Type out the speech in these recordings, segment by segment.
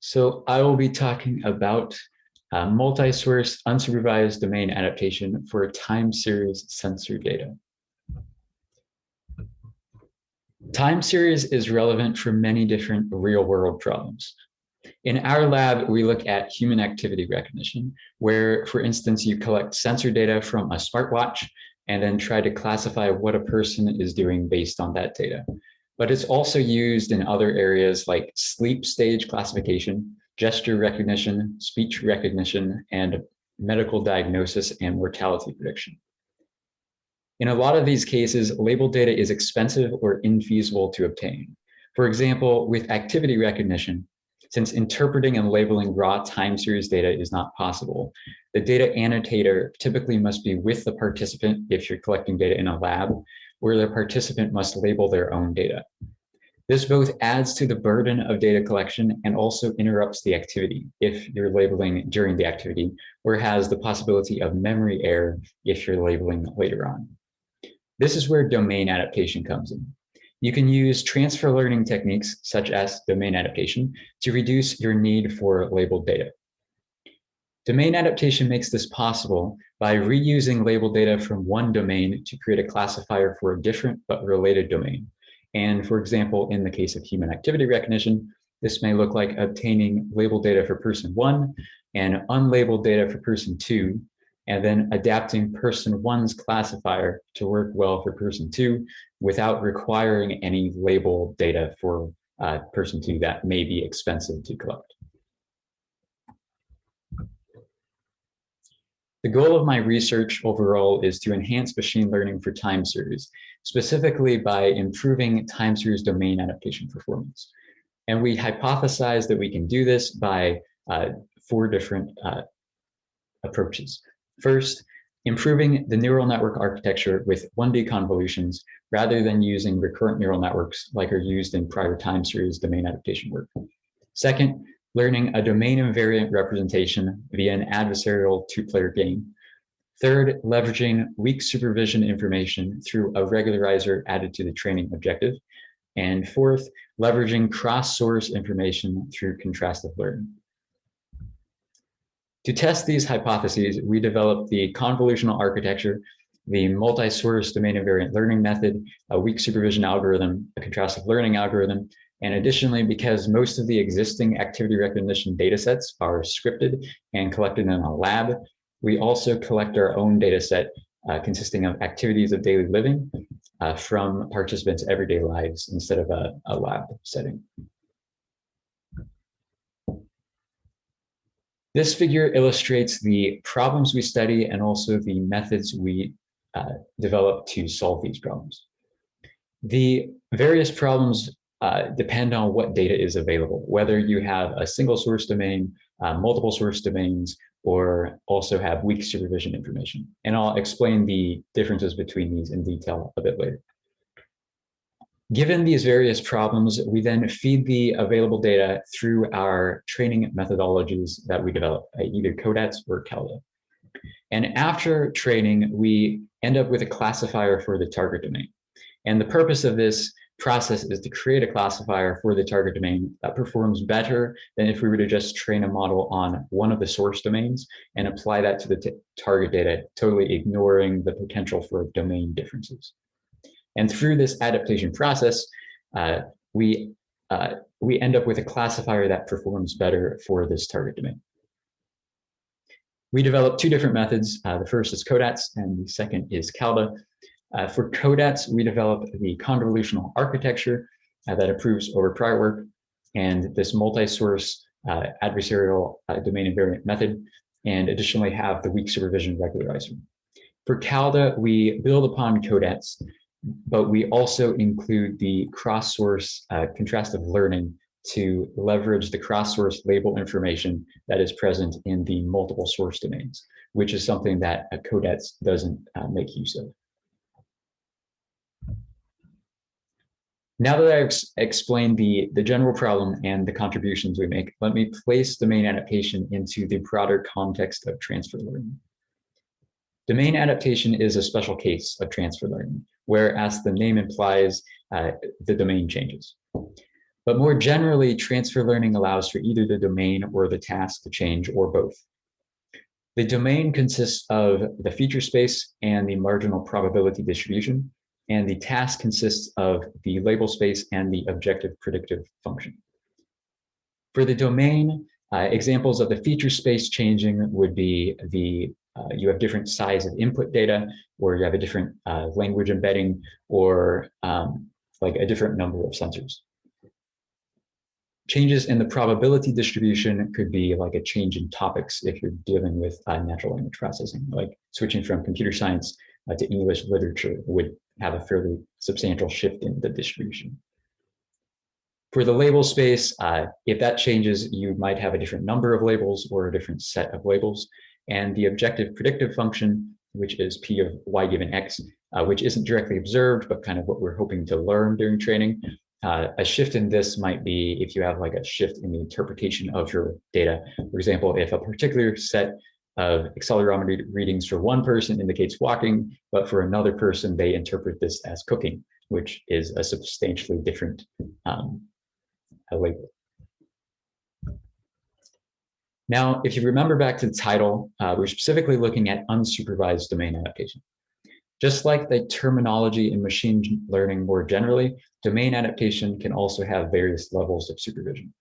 So I will be talking about multi-source unsupervised domain adaptation for time series sensor data. Time series is relevant for many different real-world problems. In our lab, we look at human activity recognition, where, for instance, you collect sensor data from a smartwatch and then try to classify what a person is doing based on that data. But it's also used in other areas like sleep stage classification, gesture recognition, speech recognition, and medical diagnosis and mortality prediction. In a lot of these cases, labeled data is expensive or infeasible to obtain. For example, with activity recognition, since interpreting and labeling raw time series data is not possible, the data annotator typically must be with the participant if you're collecting data in a lab, where the participant must label their own data. This both adds to the burden of data collection and also interrupts the activity if you're labeling during the activity, or has the possibility of memory error if you're labeling later on. This is where domain adaptation comes in. You can use transfer learning techniques such as domain adaptation to reduce your need for labeled data. Domain adaptation makes this possible by reusing labeled data from one domain to create a classifier for a different but related domain. And for example, in the case of human activity recognition, this may look like obtaining labeled data for person 1 and unlabeled data for person 2, and then adapting person 1's classifier to work well for person 2 without requiring any labeled data for person 2 that may be expensive to collect. The goal of my research overall is to enhance machine learning for time series, specifically by improving time series domain adaptation performance. And we hypothesize that we can do this by 4 different approaches. First, improving the neural network architecture with 1D convolutions rather than using recurrent neural networks like are used in prior time series domain adaptation work. Second, learning a domain invariant representation via an adversarial 2-player game. Third, leveraging weak supervision information through a regularizer added to the training objective. And fourth, leveraging cross-source information through contrastive learning. To test these hypotheses, we developed the convolutional architecture, the multi-source domain invariant learning method, a weak supervision algorithm, a contrastive learning algorithm, and additionally, because most of the existing activity recognition datasets are scripted and collected in a lab, we also collect our own dataset consisting of activities of daily living from participants' everyday lives instead of a lab setting. This figure illustrates the problems we study and also the methods we develop to solve these problems. The various problems depend on what data is available, whether you have a single source domain, multiple source domains, or also have weak supervision information. And I'll explain the differences between these in detail a bit later. Given these various problems, we then feed the available data through our training methodologies that we develop, either CODATS or CALDA. And after training, we end up with a classifier for the target domain. And the purpose of this process is to create a classifier for the target domain that performs better than if we were to just train a model on one of the source domains and apply that to the target data, totally ignoring the potential for domain differences. And through this adaptation process, we end up with a classifier that performs better for this target domain. We developed 2 different methods. The first is CODATS and the second is CALDA. For CODATS, we developed the convolutional architecture that improves over prior work and this multi-source adversarial domain invariant method, and additionally have the weak supervision regularizer. For CALDA, we build upon CODATS, but we also include the cross-source contrastive learning to leverage the cross-source label information that is present in the multiple source domains, which is something that CODATS doesn't make use of. Now that I've explained the general problem and the contributions we make, let me place domain adaptation into the broader context of transfer learning. Domain adaptation is a special case of transfer learning, where, as the name implies, the domain changes. But more generally, transfer learning allows for either the domain or the task to change, or both. The domain consists of the feature space and the marginal probability distribution, and the task consists of the label space and the objective predictive function. For the domain, examples of the feature space changing would be you have different size of input data, or you have a different language embedding, or like a different number of sensors. Changes in the probability distribution could be like a change in topics if you're dealing with natural language processing, like switching from computer science to English literature would have a fairly substantial shift in the distribution. For the label space, if that changes, you might have a different number of labels or a different set of labels. And the objective predictive function, which is P of y given x, which isn't directly observed, but kind of what we're hoping to learn during training. A shift in this might be if you have like a shift in the interpretation of your data. For example, if a particular set of accelerometer readings for one person indicates walking, but for another person, they interpret this as cooking, which is a substantially different label. Now, if you remember back to the title, we're specifically looking at unsupervised domain adaptation. Just like the terminology in machine learning more generally, domain adaptation can also have various levels of supervision.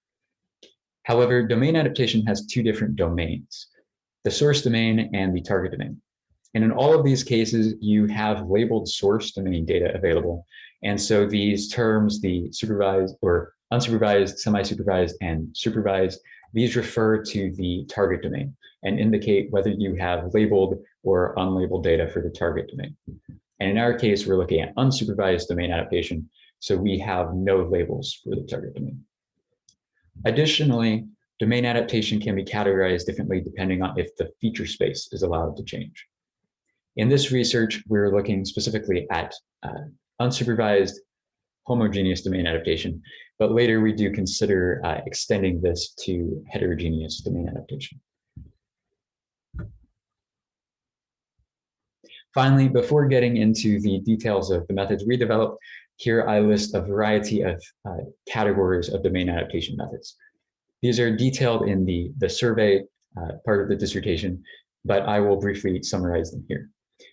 However, domain adaptation has two different domains, the source domain and the target domain. And in all of these cases, you have labeled source domain data available. And so these terms, the supervised or unsupervised, semi-supervised, and supervised, these refer to the target domain and indicate whether you have labeled or unlabeled data for the target domain. And in our case, we're looking at unsupervised domain adaptation, so we have no labels for the target domain. Additionally, domain adaptation can be categorized differently depending on if the feature space is allowed to change. In this research, we're looking specifically at unsupervised homogeneous domain adaptation, but later we do consider extending this to heterogeneous domain adaptation. Finally, before getting into the details of the methods we developed, here I list a variety of categories of domain adaptation methods. These are detailed in the survey part of the dissertation, but I will briefly summarize them here.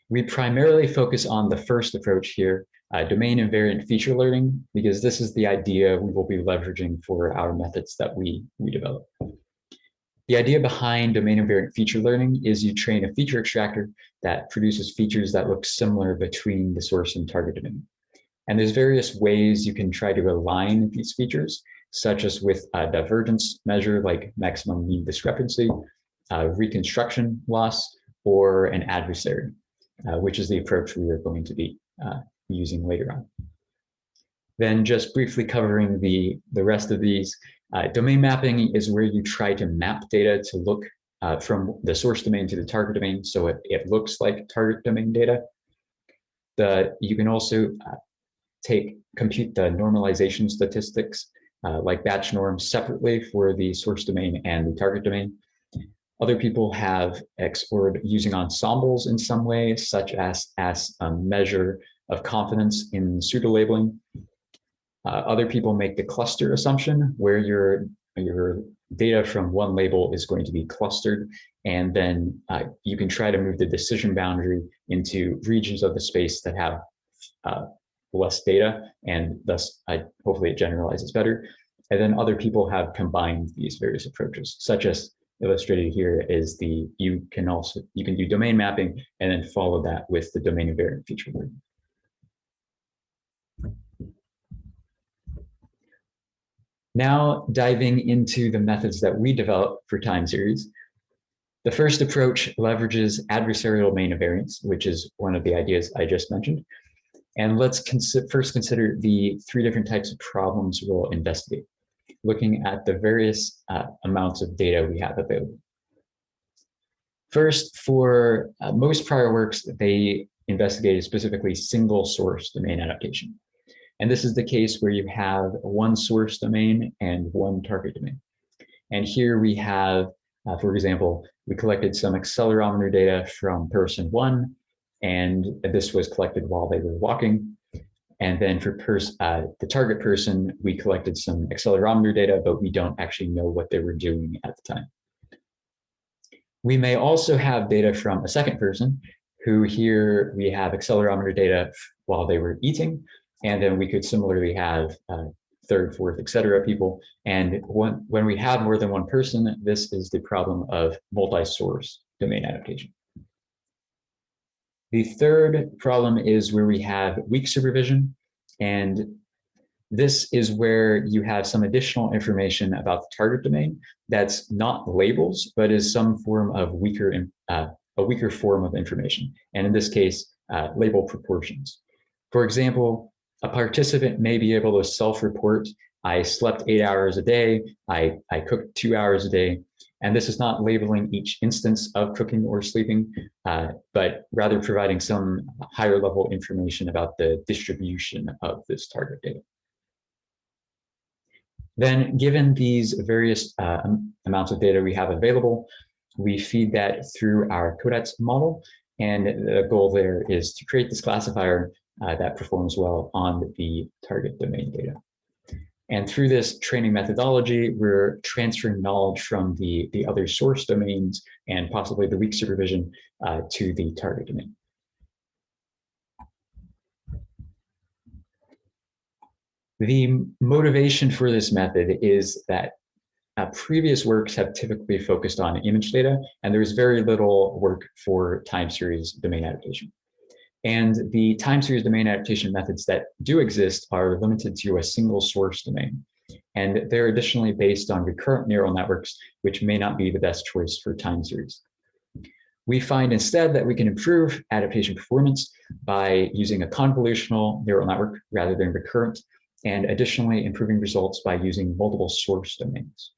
We primarily focus on the first approach here, domain invariant feature learning, because this is the idea we will be leveraging for our methods that we develop. The idea behind domain invariant feature learning is you train a feature extractor that produces features that look similar between the source and target domain. And there's various ways you can try to align these features, such as with a divergence measure like maximum mean discrepancy, reconstruction loss, or an adversary, which is the approach we are going to be using later on. Then just briefly covering the rest of these, domain mapping is where you try to map data to look from the source domain to the target domain, so it looks like target domain data. You can also compute the normalization statistics like batch norms separately for the source domain and the target domain. Other people have explored using ensembles in some way, such as a measure of confidence in pseudo-labeling. Other people make the cluster assumption, where your data from one label is going to be clustered, and then you can try to move the decision boundary into regions of the space that have less data, and thus hopefully it generalizes better. And then other people have combined these various approaches, such as illustrated here is you can do domain mapping and then follow that with the domain invariant feature learning. Now diving into the methods that we developed for time series. The first approach leverages adversarial domain invariance, which is one of the ideas I just mentioned. And let's first consider the three different types of problems we'll investigate, looking at the various amounts of data we have available. First, for most prior works, they investigated specifically single source domain adaptation. And this is the case where you have one source domain and one target domain. And here we have, for example, we collected some accelerometer data from person one, and this was collected while they were walking. And then for the target person, we collected some accelerometer data, but we don't actually know what they were doing at the time. We may also have data from a second person, who here we have accelerometer data while they were eating, and then we could similarly have third, fourth, etc. people. And when we have more than one person, this is the problem of multi-source domain adaptation. The third problem is where we have weak supervision, and this is where you have some additional information about the target domain that's not labels, but is some form of a weaker form of information. And in this case, label proportions. For example, a participant may be able to self-report, I slept 8 hours a day, I cooked 2 hours a day, and this is not labeling each instance of cooking or sleeping, but rather providing some higher level information about the distribution of this target data. Then, given these various amounts of data we have available, we feed that through our CODATS model, and the goal there is to create this classifier that performs well on the target domain data. And through this training methodology, we're transferring knowledge from the other source domains and possibly the weak supervision to the target domain. The motivation for this method is that previous works have typically focused on image data, and there's very little work for time series domain adaptation. And the time series domain adaptation methods that do exist are limited to a single source domain. And they're additionally based on recurrent neural networks, which may not be the best choice for time series. We find instead that we can improve adaptation performance by using a convolutional neural network rather than recurrent, and additionally improving results by using multiple source domains.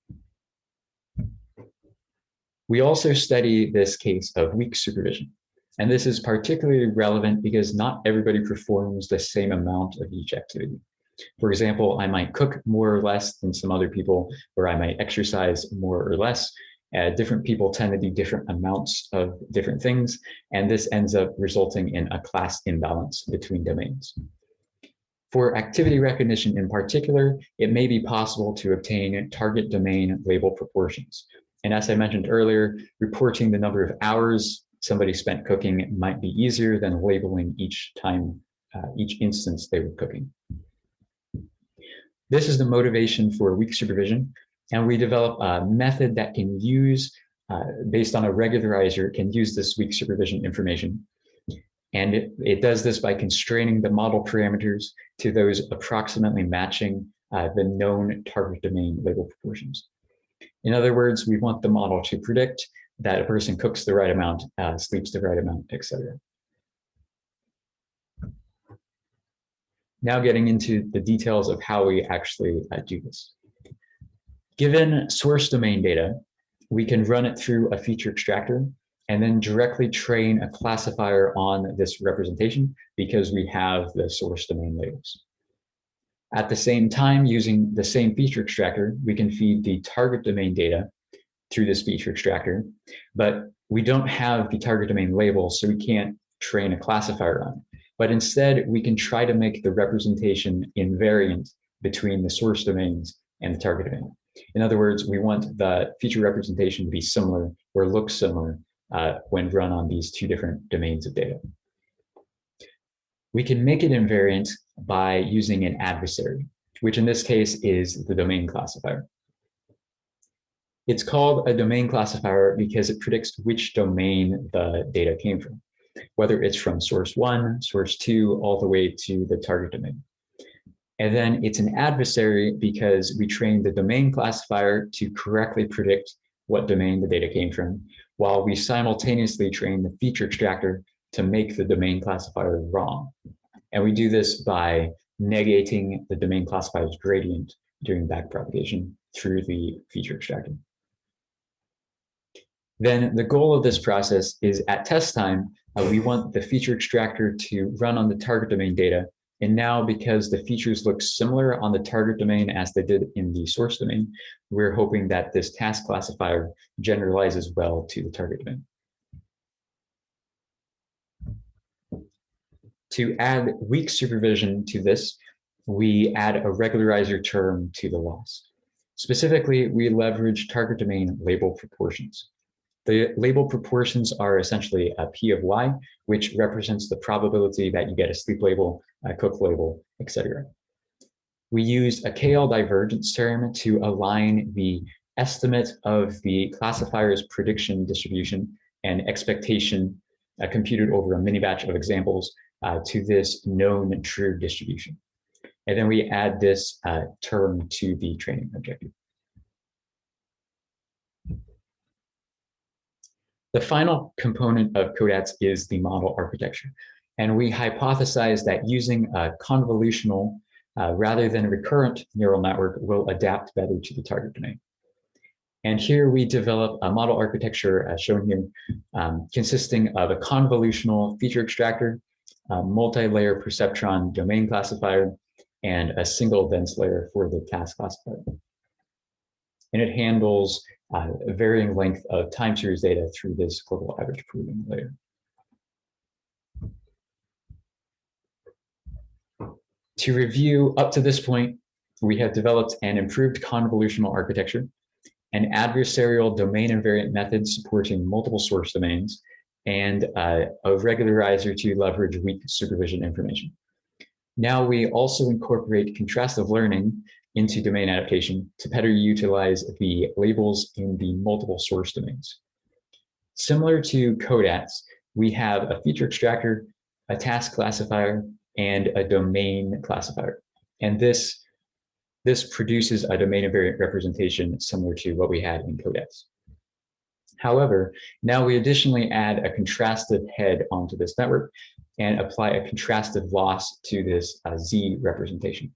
We also study this case of weak supervision. And this is particularly relevant because not everybody performs the same amount of each activity. For example, I might cook more or less than some other people, or I might exercise more or less. Different people tend to do different amounts of different things, and this ends up resulting in a class imbalance between domains. For activity recognition in particular, it may be possible to obtain target domain label proportions. And as I mentioned earlier, reporting the number of hours somebody spent cooking might be easier than labeling each time, each instance they were cooking. This is the motivation for weak supervision, and we develop a method that can use, based on a regularizer, can use this weak supervision information. And it does this by constraining the model parameters to those approximately matching the known target domain label proportions. In other words, we want the model to predict that a person cooks the right amount, sleeps the right amount, etc. Now getting into the details of how we actually do this. Given source domain data, we can run it through a feature extractor and then directly train a classifier on this representation because we have the source domain labels. At the same time, using the same feature extractor, we can feed the target domain data through this feature extractor, but we don't have the target domain label, so we can't train a classifier on it. But instead, we can try to make the representation invariant between the source domains and the target domain. In other words, we want the feature representation to be similar or look similar when run on these two different domains of data. We can make it invariant by using an adversary, which in this case is the domain classifier. It's called a domain classifier because it predicts which domain the data came from, whether it's from source 1, source 2, all the way to the target domain. And then it's an adversary because we train the domain classifier to correctly predict what domain the data came from, while we simultaneously train the feature extractor to make the domain classifier wrong. And we do this by negating the domain classifier's gradient during backpropagation through the feature extractor. Then the goal of this process is at test time, we want the feature extractor to run on the target domain data. And now, because the features look similar on the target domain as they did in the source domain, we're hoping that this task classifier generalizes well to the target domain. To add weak supervision to this, we add a regularizer term to the loss. Specifically, we leverage target domain label proportions. The label proportions are essentially a P of Y, which represents the probability that you get a sleep label, a cook label, etc. We use a KL divergence term to align the estimate of the classifier's prediction distribution and expectation computed over a mini batch of examples to this known true distribution. And then we add this term to the training objective. The final component of CODATS is the model architecture. And we hypothesize that using a convolutional rather than recurrent neural network will adapt better to the target domain. And here we develop a model architecture as shown here, consisting of a convolutional feature extractor, a multi-layer perceptron domain classifier, and a single dense layer for the task classifier. And it handles a varying length of time series data through this global average proving layer. To review, up to this point, we have developed an improved convolutional architecture, an adversarial domain invariant method supporting multiple source domains, and a regularizer to leverage weak supervision information. Now we also incorporate contrastive learning into domain adaptation to better utilize the labels in the multiple source domains. Similar to CODATS, we have a feature extractor, a task classifier, and a domain classifier. And this produces a domain invariant representation similar to what we had in CODATS. However, now we additionally add a contrastive head onto this network and apply a contrastive loss to this Z representation.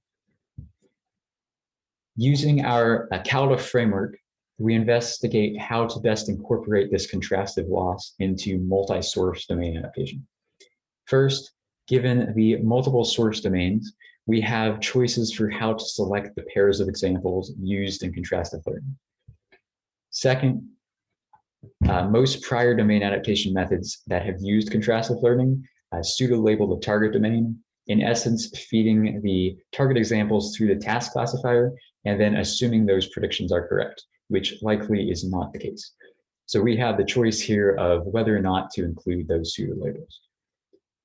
Using our CALDA framework, we investigate how to best incorporate this contrastive loss into multi-source domain adaptation. First, given the multiple source domains, we have choices for how to select the pairs of examples used in contrastive learning. Second, most prior domain adaptation methods that have used contrastive learning pseudo-label the target domain, in essence, feeding the target examples through the task classifier and then assuming those predictions are correct, which likely is not the case. So we have the choice here of whether or not to include those pseudo-labels.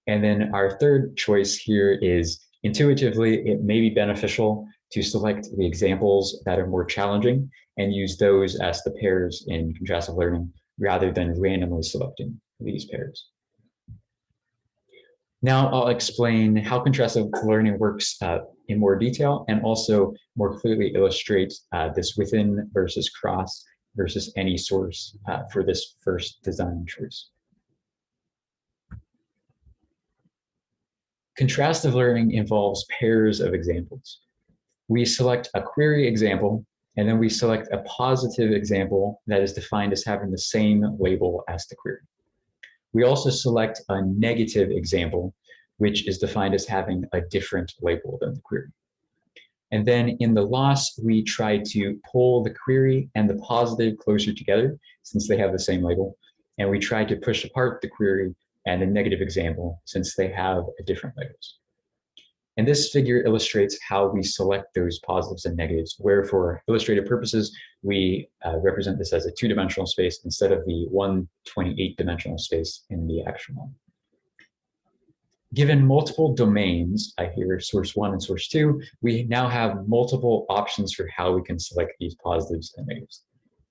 And then our third choice here is intuitively, it may be beneficial to select the examples that are more challenging and use those as the pairs in contrastive learning rather than randomly selecting these pairs. Now I'll explain how contrastive learning works in more detail and also more clearly illustrate this within versus cross versus any source for this first design choice. Contrastive learning involves pairs of examples. We select a query example, and then we select a positive example that is defined as having the same label as the query. We also select a negative example, which is defined as having a different label than the query. And then in the loss, we try to pull the query and the positive closer together since they have the same label. And we try to push apart the query and the negative example since they have different labels. And this figure illustrates how we select those positives and negatives, where for illustrative purposes, we represent this as a 2-dimensional space instead of the 128-dimensional space in the actual one. Given multiple domains, here source 1 and source 2, we now have multiple options for how we can select these positives and negatives.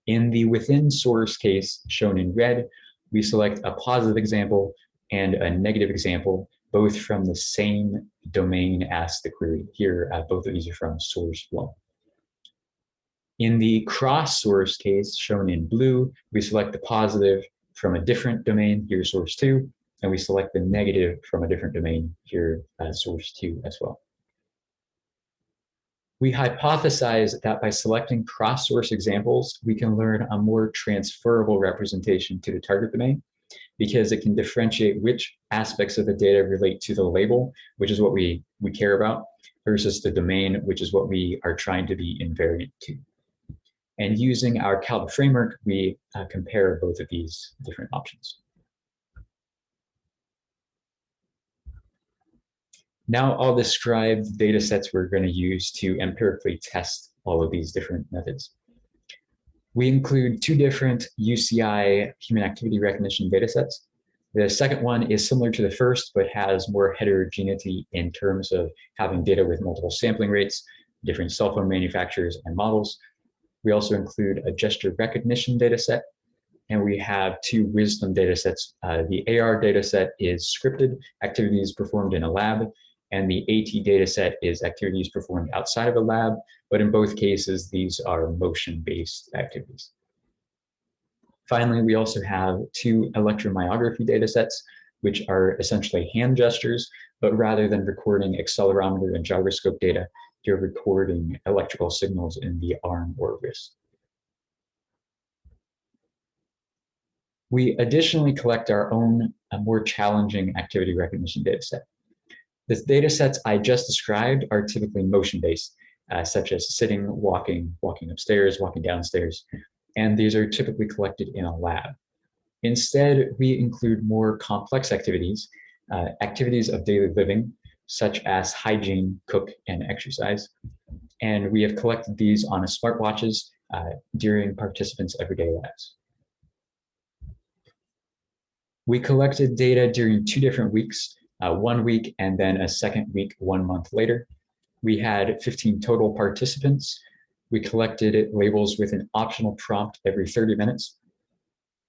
In the within source case shown in red, we select a positive example and a negative example, both from the same domain as the query. Here, both of these are from source 1. In the cross source case shown in blue, we select the positive from a different domain, here source 2, and we select the negative from a different domain, here source 2 as well. We hypothesize that by selecting cross-source examples, we can learn a more transferable representation to the target domain because it can differentiate which aspects of the data relate to the label, which is what we care about, versus the domain, which is what we are trying to be invariant to. And using our CALDA framework, we compare both of these different options. Now I'll describe the data sets we're going to use to empirically test all of these different methods. We include two different UCI human activity recognition data sets. The second one is similar to the first, but has more heterogeneity in terms of having data with multiple sampling rates, different cell phone manufacturers and models. We also include a gesture recognition data set, and we have two wisdom data sets. The AR data set is scripted activities performed in a lab, and the AT data set is activities performed outside of a lab, but in both cases, these are motion-based activities. Finally, we also have two electromyography data sets, which are essentially hand gestures, but rather than recording accelerometer and gyroscope data, you're recording electrical signals in the arm or wrist. We additionally collect our own more challenging activity recognition data set. The data sets I just described are typically motion-based, such as sitting, walking, walking upstairs, walking downstairs, and these are typically collected in a lab. Instead, we include more complex activities, activities of daily living, such as hygiene, cook, and exercise. And we have collected these on smartwatches during participants' everyday lives. We collected data during 2 different weeks, 1 week and then a second week 1 month later. We had 15 total participants. We collected labels with an optional prompt every 30 minutes.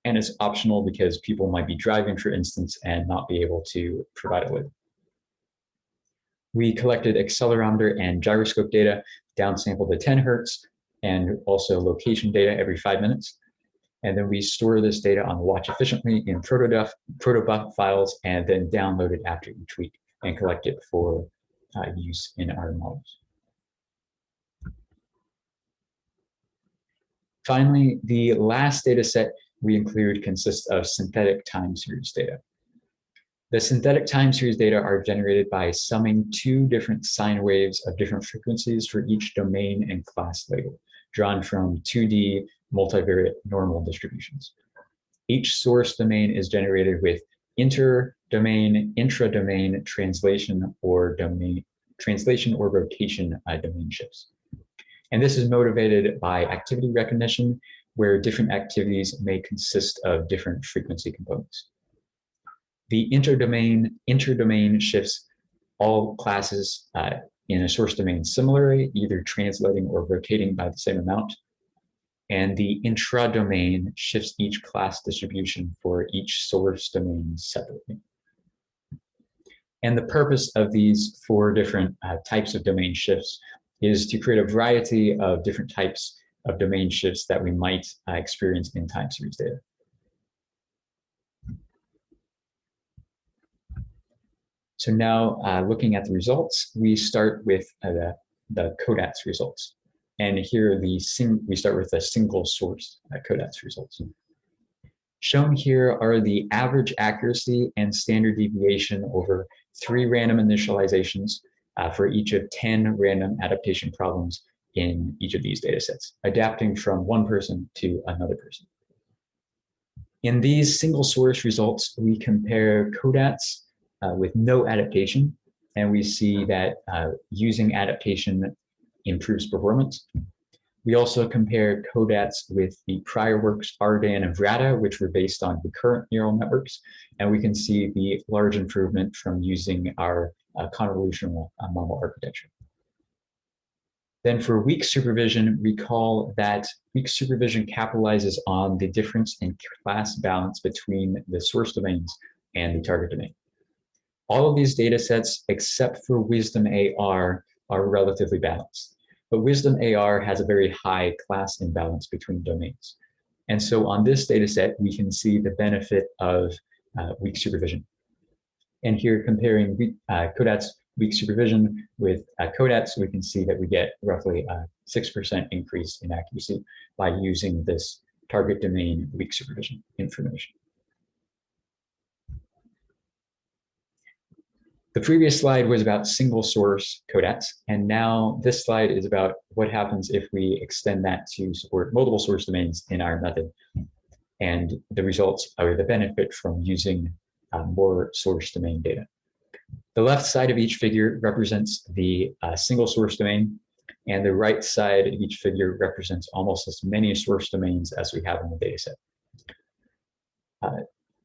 And it's optional because people might be driving, for instance, and not be able to provide a label. We collected accelerometer and gyroscope data downsampled to 10 hertz and also location data every 5 minutes. And then we store this data on the watch efficiently in protobuf files and then download it after each week and collect it for use in our models. Finally, the last data set we include consists of synthetic time series data. The synthetic time series data are generated by summing 2 different sine waves of different frequencies for each domain and class label, drawn from 2D multivariate normal distributions. Each source domain is generated with inter-domain, intra-domain translation or rotation domain shifts. And this is motivated by activity recognition, where different activities may consist of different frequency components. The inter-domain shifts all classes in a source domain similarly, either translating or rotating by the same amount. And the intra-domain shifts each class distribution for each source domain separately. And the purpose of these 4 different types of domain shifts is to create a variety of different types of domain shifts that we might experience in time series data. So now looking at the results, we start with the CODATS results. And here we start with the single source CODATS results. Shown here are the average accuracy and standard deviation over 3 random initializations for each of 10 random adaptation problems in each of these data sets, adapting from one person to another person. In these single source results, we compare CODATS with no adaptation, and we see that using adaptation improves performance. We also compare CODATS with the prior works RDAN and VRATA, which were based on recurrent neural networks, and we can see the large improvement from using our convolutional model architecture. Then for weak supervision, recall that weak supervision capitalizes on the difference in class balance between the source domains and the target domain. All of these data sets, except for Wisdom AR, are relatively balanced. But Wisdom AR has a very high class imbalance between domains. And so on this data set, we can see the benefit of weak supervision. And here comparing CODATS weak supervision with CODATS, we can see that we get roughly a 6% increase in accuracy by using this target domain weak supervision information. The previous slide was about single source CODATS, and now this slide is about what happens if we extend that to support multiple source domains in our method, and the results or the benefit from using more source domain data. The left side of each figure represents the single source domain, and the right side of each figure represents almost as many source domains as we have in the dataset.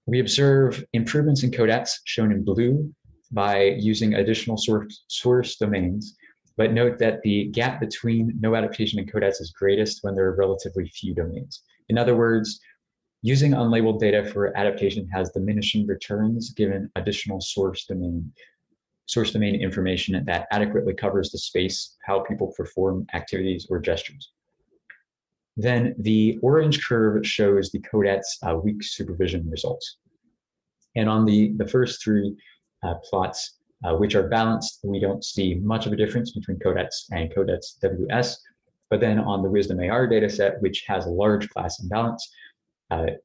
We observe improvements in CODATS shown in blue by using additional source domains, but note that the gap between no adaptation and CODATS is greatest when there are relatively few domains. In other words, using unlabeled data for adaptation has diminishing returns given additional source domain information that adequately covers the space, how people perform activities or gestures. Then the orange curve shows the CODATS weak supervision results. And on the first three plots, which are balanced, we don't see much of a difference between CODATS and CODATS WS. But then on the Wisdom AR dataset, which has a large class imbalance,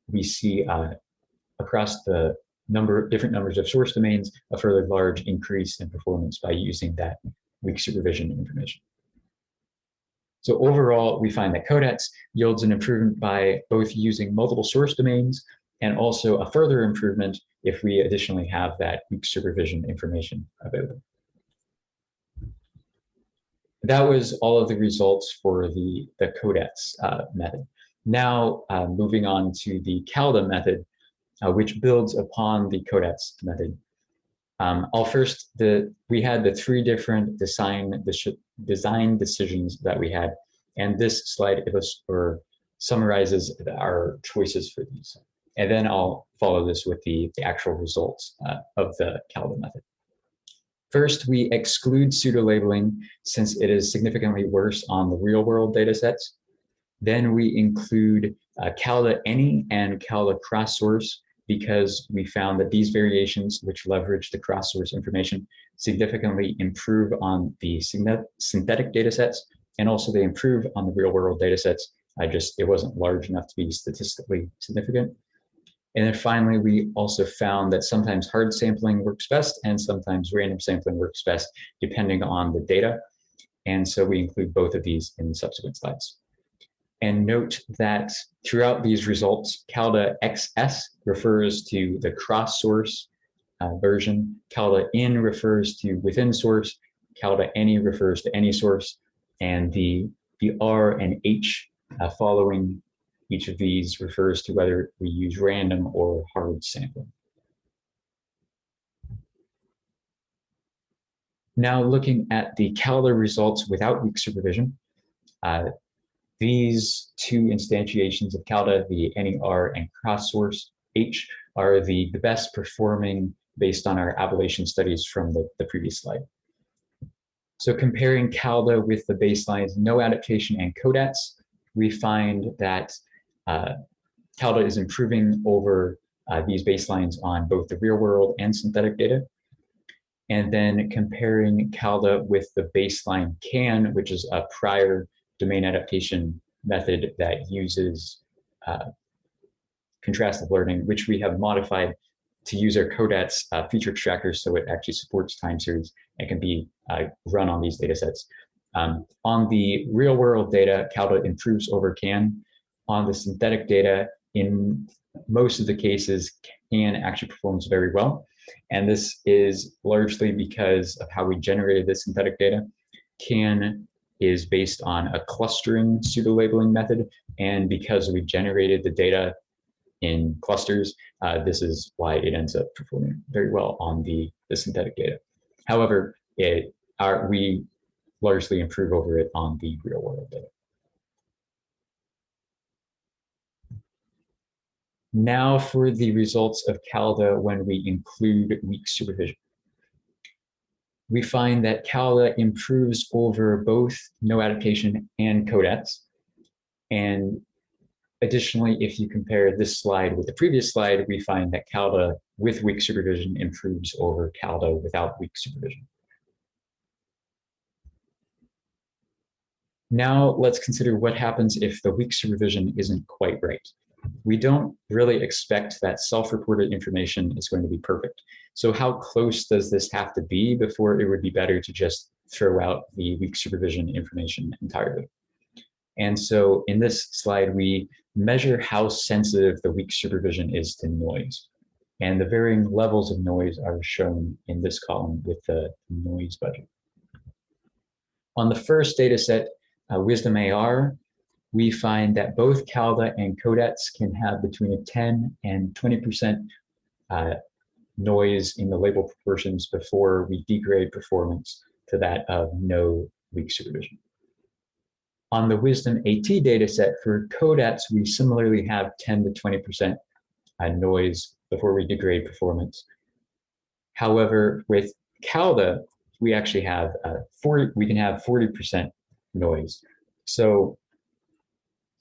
we see across the different numbers of source domains, a further large increase in performance by using that weak supervision information. So overall, we find that CODATS yields an improvement by both using multiple source domains and also a further improvement if we additionally have that weak supervision information available. That was all of the results for the CODATS method. Now, moving on to the CALDA method, which builds upon the CODATS method. We had the three different design decisions that we had, and this slide summarizes our choices for these. And then I'll follow this with the actual results of the CALDA method. First, we exclude pseudo-labeling since it is significantly worse on the real-world datasets. Then we include CALDA any and CALDA cross-source because we found that these variations, which leverage the cross-source information, significantly improve on the synthetic datasets, and also they improve on the real-world datasets. It wasn't large enough to be statistically significant. And then finally, we also found that sometimes hard sampling works best and sometimes random sampling works best, depending on the data. And so we include both of these in the subsequent slides. And note that throughout these results, CALDA XS refers to the cross-source version, CALDA in refers to within source, CALDA any refers to any source, and the R and H following each of these refers to whether we use random or hard sampling. Now looking at the CALDA results without weak supervision, these two instantiations of CALDA, the NER and cross-source H, are the best performing based on our ablation studies from the previous slide. So comparing CALDA with the baselines no adaptation and CODATS, we find that CALDA is improving over these baselines on both the real world and synthetic data. And then comparing CALDA with the baseline CAN, which is a prior domain adaptation method that uses contrastive learning, which we have modified to use our CODATS feature extractor so it actually supports time series and can be run on these data sets. On the real world data, CALDA improves over CAN. On the synthetic data, in most of the cases, CAN actually performs very well. And this is largely because of how we generated this synthetic data. CAN is based on a clustering pseudo-labeling method, and because we generated the data in clusters, this is why it ends up performing very well on the synthetic data. However, we largely improve over it on the real-world data. Now for the results of CALDA when we include weak supervision. We find that CALDA improves over both no adaptation and CODATS. And additionally, if you compare this slide with the previous slide, we find that CALDA with weak supervision improves over CALDA without weak supervision. Now let's consider what happens if the weak supervision isn't quite right. We don't really expect that self-reported information is going to be perfect. So how close does this have to be before it would be better to just throw out the weak supervision information entirely? And so in this slide, we measure how sensitive the weak supervision is to noise. And the varying levels of noise are shown in this column with the noise budget. On the first data set, Wisdom AR, we find that both CALDA and CODATS can have between a 10 and 20% noise in the label proportions before we degrade performance to that of no weak supervision. On the Wisdom AT dataset for CODATS, we similarly have 10 to 20% noise before we degrade performance. However, with CALDA, we actually have 40% noise. So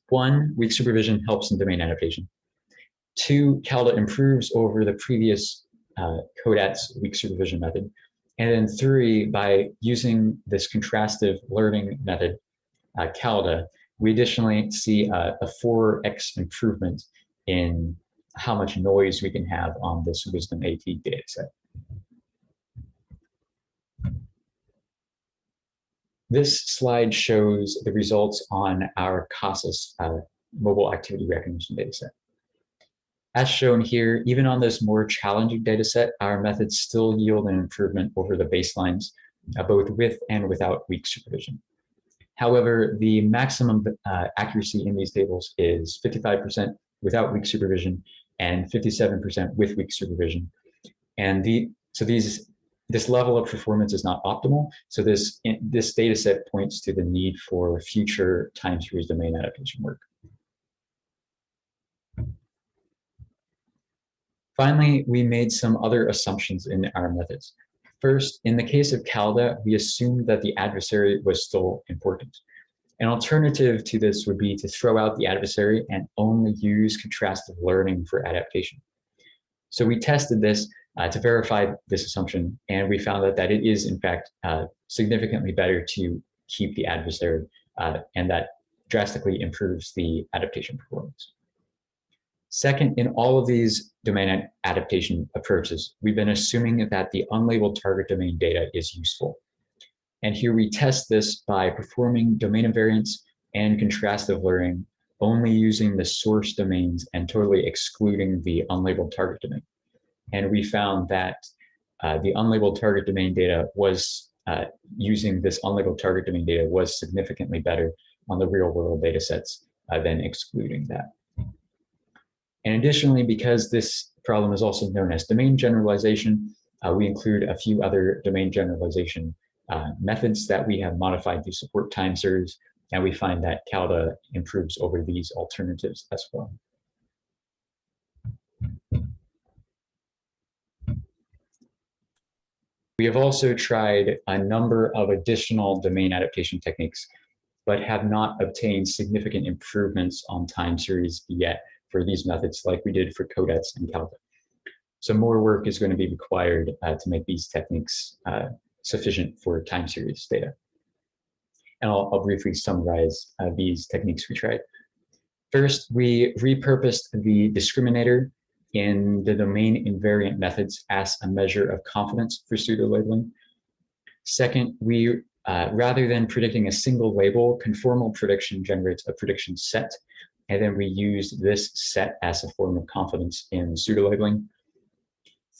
1, weak supervision helps in domain adaptation. 2, CALDA improves over the previous CODATS weak supervision method. And then 3, by using this contrastive learning method, CALDA, we additionally see a 4x improvement in how much noise we can have on this Wisdom AT dataset. This slide shows the results on our CASAS mobile activity recognition dataset. As shown here, even on this more challenging dataset, our methods still yield an improvement over the baselines, both with and without weak supervision. However, the maximum accuracy in these tables is 55% without weak supervision and 57% with weak supervision. And this level of performance is not optimal. So this data set points to the need for future time series domain adaptation work. Finally, we made some other assumptions in our methods. First, in the case of CALDA, we assumed that the adversary was still important. An alternative to this would be to throw out the adversary and only use contrastive learning for adaptation. So we tested this to verify this assumption, and we found that it is, in fact, significantly better to keep the adversary, and that drastically improves the adaptation performance. Second, in all of these domain adaptation approaches, we've been assuming that the unlabeled target domain data is useful. And here we test this by performing domain invariance and contrastive learning only using the source domains and totally excluding the unlabeled target domain. And we found that the unlabeled target domain data was, using this unlabeled target domain data was significantly better on the real world data sets than excluding that. And additionally, because this problem is also known as domain generalization, we include a few other domain generalization methods that we have modified to support time series, and we find that CALDA improves over these alternatives as well. We have also tried a number of additional domain adaptation techniques, but have not obtained significant improvements on time series yet for these methods like we did for CODATS and CALDA. So more work is going to be required to make these techniques sufficient for time series data. And I'll briefly summarize these techniques we tried. First, we repurposed the discriminator in the domain invariant methods as a measure of confidence for pseudo-labeling. Second, we rather than predicting a single label, conformal prediction generates a prediction set, and then we used this set as a form of confidence in pseudo-labeling.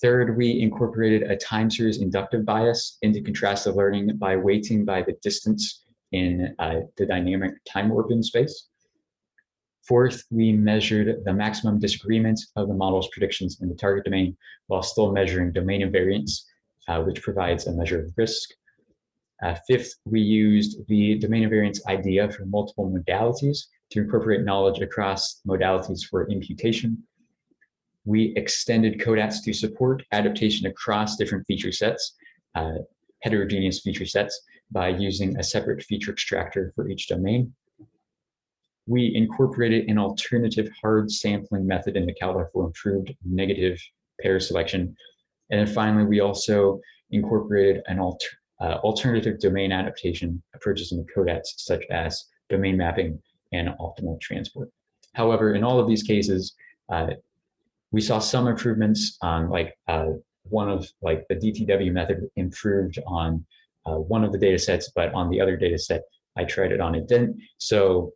Third, we incorporated a time series inductive bias into contrastive learning by weighting by the distance in the dynamic time warp in space. Fourth, we measured the maximum disagreement of the model's predictions in the target domain while still measuring domain invariance, which provides a measure of risk. Fifth, we used the domain invariance idea for multiple modalities to incorporate knowledge across modalities for imputation. We extended CODATS to support adaptation across different feature sets, heterogeneous feature sets, by using a separate feature extractor for each domain. We incorporated an alternative hard sampling method in the CALDA for improved negative pair selection. And then finally, we also incorporated an alternative domain adaptation approaches in the CODATS, such as domain mapping and optimal transport. However, in all of these cases, we saw some improvements on the DTW method improved on one of the data sets, but on the other data set, I tried it on, it didn't. So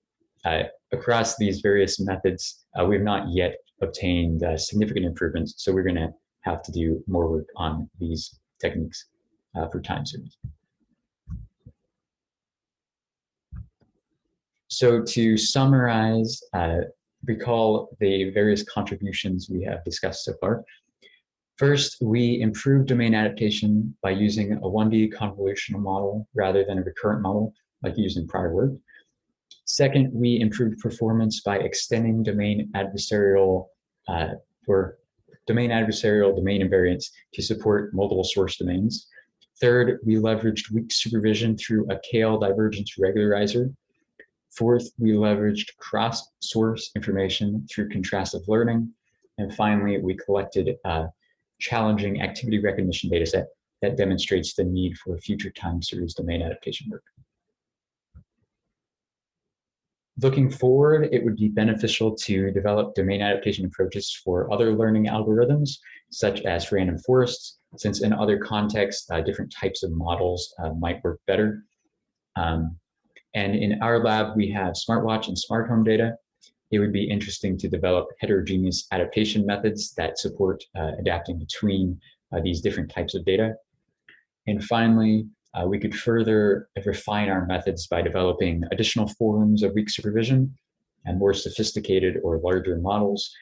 across these various methods, we've not yet obtained significant improvements. So we're going to have to do more work on these techniques for time series. So to summarize, recall the various contributions we have discussed so far. First, we improved domain adaptation by using a 1D convolutional model rather than a recurrent model like used in prior work. Second, we improved performance by extending domain adversarial domain invariants to support multiple source domains. Third, we leveraged weak supervision through a KL divergence regularizer. Fourth, we leveraged cross-source information through contrastive learning. And finally, we collected a challenging activity recognition dataset that demonstrates the need for future time series domain adaptation work. Looking forward, it would be beneficial to develop domain adaptation approaches for other learning algorithms, such as random forests, since in other contexts, different types of models might work better. And in our lab, we have smartwatch and smart home data. It would be interesting to develop heterogeneous adaptation methods that support adapting between these different types of data. And finally, we could further refine our methods by developing additional forms of weak supervision and more sophisticated or larger models,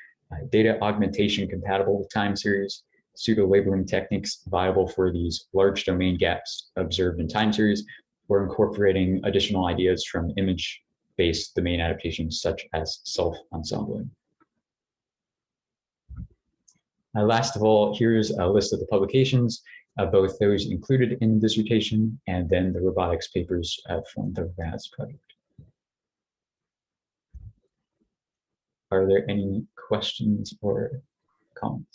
data augmentation compatible with time series, pseudo-labeling techniques viable for these large domain gaps observed in time series, or incorporating additional ideas from image-based domain adaptations such as self-ensembling. Last of all, here's a list of the publications, both those included in the dissertation and then the robotics papers from the RAS project. Are there any questions or comments?